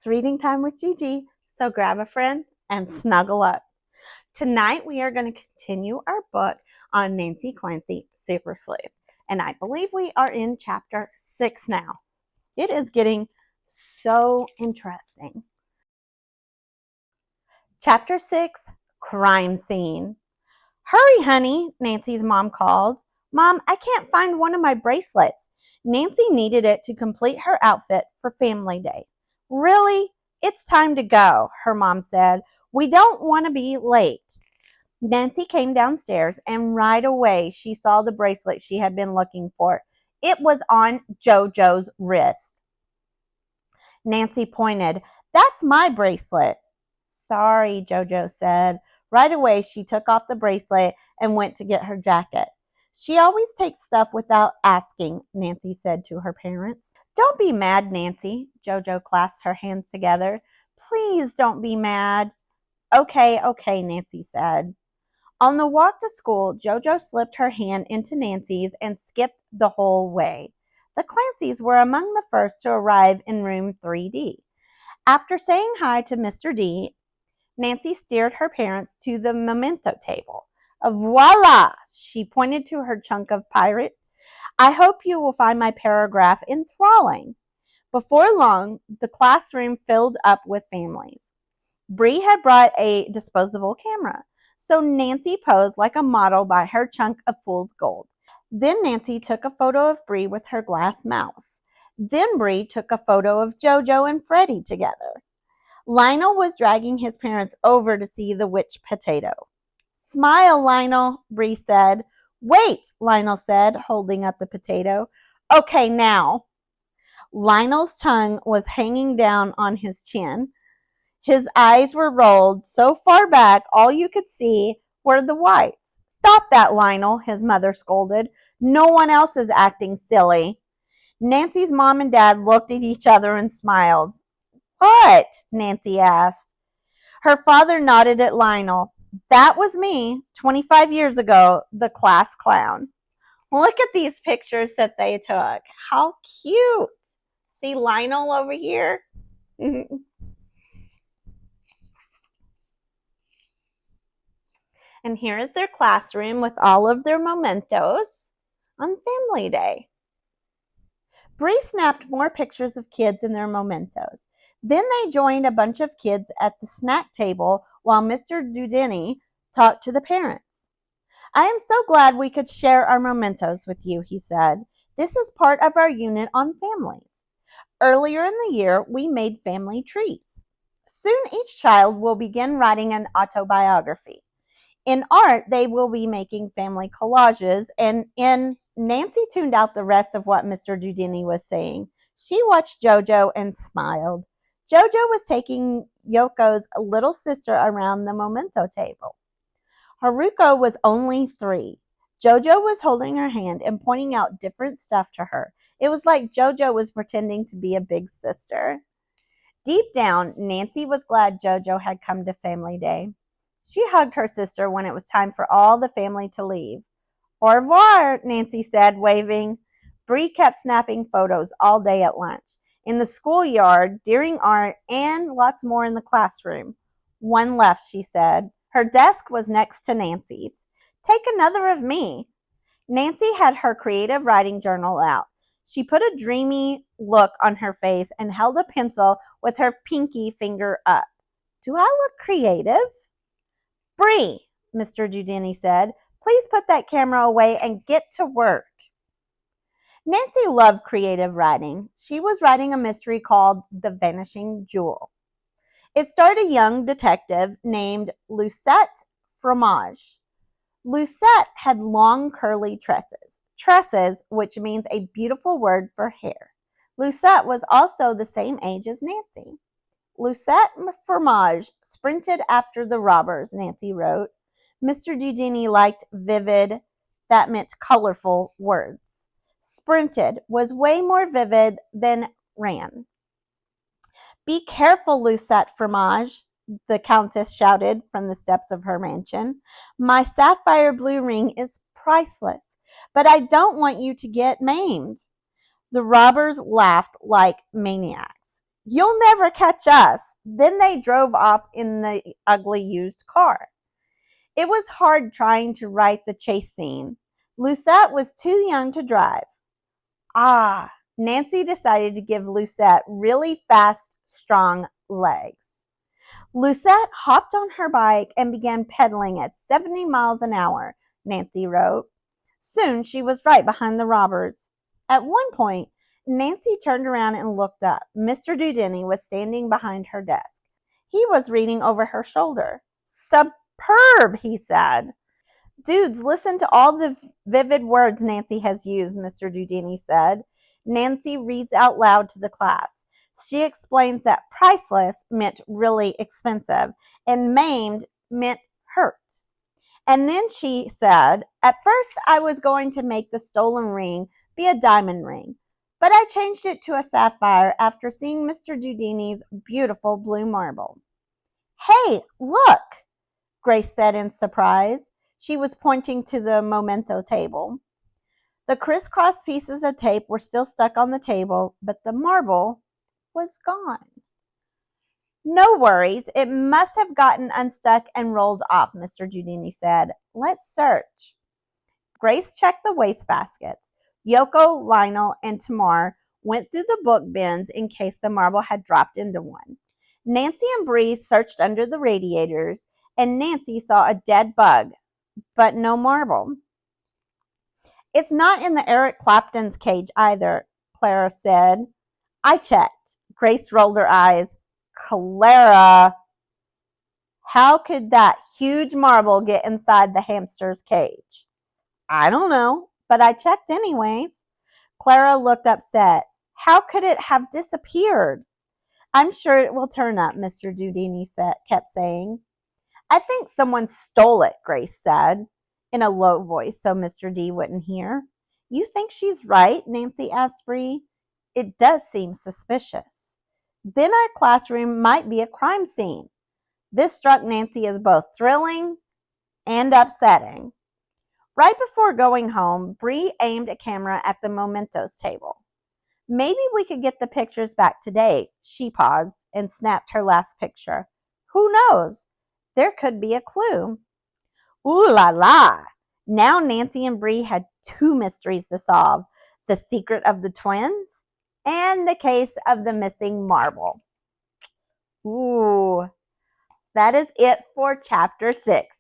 It's reading time with Gigi, so grab a friend and snuggle up. Tonight we are going to continue our book on Nancy Clancy, Super Sleuth, and I believe we are in chapter 6 now. It is getting so interesting. Chapter 6, Crime Scene. Hurry, honey, Nancy's mom called. Mom, I can't find one of my bracelets. Nancy needed it to complete her outfit for Family Day. Really? It's time to go, her mom said. We don't want to be late. Nancy came downstairs and right away she saw the bracelet she had been looking for. It was on JoJo's wrist. Nancy pointed. That's my bracelet. Sorry, JoJo said. Right away she took off the bracelet and went to get her jacket. She always takes stuff without asking, Nancy said to her parents. Don't be mad, Nancy, JoJo clasped her hands together. Please don't be mad. Okay, Nancy said. On the walk to school, JoJo slipped her hand into Nancy's and skipped the whole way. The Clancys were among the first to arrive in room 3D. After saying hi to Mr. D, Nancy steered her parents to the memento table. Voila! She pointed to her chunk of pirate. I hope you will find my paragraph enthralling. Before long, the classroom filled up with families. Bree had brought a disposable camera, so Nancy posed like a model by her chunk of fool's gold. Then Nancy took a photo of Bree with her glass mouse. Then Bree took a photo of JoJo and Freddie together. Lionel was dragging his parents over to see the witch potato. Smile, Lionel, Bree said. Wait, Lionel said, holding up the potato. Okay, now. Lionel's tongue was hanging down on his chin. His eyes were rolled so far back all you could see were the whites. Stop that, Lionel, his mother scolded. No one else is acting silly. Nancy's mom and dad looked at each other and smiled. What? Nancy asked. Her father nodded at Lionel. That was me, 25 years ago, the class clown. Look at these pictures that they took. How cute. See Lionel over here? And here is their classroom with all of their mementos on Family Day. Bree snapped more pictures of kids in their mementos. Then they joined a bunch of kids at the snack table while Mr. Dudini talked to the parents. I am so glad we could share our mementos with you, he said. This is part of our unit on families. Earlier in the year, we made family trees. Soon each child will begin writing an autobiography. In art, they will be making family collages, and Nancy tuned out the rest of what Mr. Dudini was saying. She watched JoJo and smiled. JoJo was taking Yoko's little sister around the memento table. Haruko was only 3. JoJo was holding her hand and pointing out different stuff to her. It was like JoJo was pretending to be a big sister. Deep down, Nancy was glad JoJo had come to Family Day. She hugged her sister when it was time for all the family to leave. Au revoir, Nancy said, waving. Bree kept snapping photos all day at lunch, in the schoolyard, during art, and lots more in the classroom. One left, she said. Her desk was next to Nancy's. Take another of me. Nancy had her creative writing journal out. She put a dreamy look on her face and held a pencil with her pinky finger up. Do I look creative? Bree, Mr. Dudini said, please put that camera away and get to work. Nancy loved creative writing. She was writing a mystery called The Vanishing Jewel. It starred a young detective named Lucette Fromage. Lucette had long curly tresses, which means a beautiful word for hair. Lucette was also the same age as Nancy. Lucette Fromage sprinted after the robbers, Nancy wrote. Mr. Dudini liked vivid, that meant colorful, words. Sprinted was way more vivid than ran. Be careful, Lucette Fromage, the Countess shouted from the steps of her mansion. My sapphire blue ring is priceless, but I don't want you to get maimed. The robbers laughed like maniacs. You'll never catch us. Then they drove off in the ugly used car. It was hard trying to write the chase scene. Lucette was too young to drive. Nancy decided to give Lucette really fast, strong legs. Lucette hopped on her bike and began pedaling at 70 miles an hour, Nancy wrote. Soon she was right behind the robbers. At one point, Nancy turned around and looked up. Mr. Dudini was standing behind her desk. He was reading over her shoulder. Superb, he said. Dudes, listen to all the vivid words Nancy has used, Mr. Dudini said. Nancy reads out loud to the class. She explains that priceless meant really expensive and maimed meant hurt. And then she said, at first I was going to make the stolen ring be a diamond ring, but I changed it to a sapphire after seeing Mr. Dudini's beautiful blue marble. Hey, look, Grace said in surprise. She was pointing to the memento table. The crisscross pieces of tape were still stuck on the table, but the marble was gone. No worries, it must have gotten unstuck and rolled off, Mr. Dudini said. Let's search. Grace checked the wastebaskets. Yoko, Lionel, and Tamar went through the book bins in case the marble had dropped into one. Nancy and Bree searched under the radiators, and Nancy saw a dead bug, but no marble. It's not in the Eric Clapton's cage either, Clara said. I checked. Grace rolled her eyes. Clara, how could that huge marble get inside the hamster's cage? I don't know, but I checked anyways. Clara looked upset. How could it have disappeared? I'm sure it will turn up, Mr. Dudini kept saying. I think someone stole it, Grace said, in a low voice so Mr. D wouldn't hear. You think she's right? Nancy asked Bree. It does seem suspicious. Then our classroom might be a crime scene. This struck Nancy as both thrilling and upsetting. Right before going home, Bree aimed a camera at the mementos table. Maybe we could get the pictures back today. She paused and snapped her last picture. Who knows? There could be a clue. Ooh la la! Now Nancy and Bree had two mysteries to solve: the secret of the twins and the case of the missing marble. Ooh, that is it for chapter 6.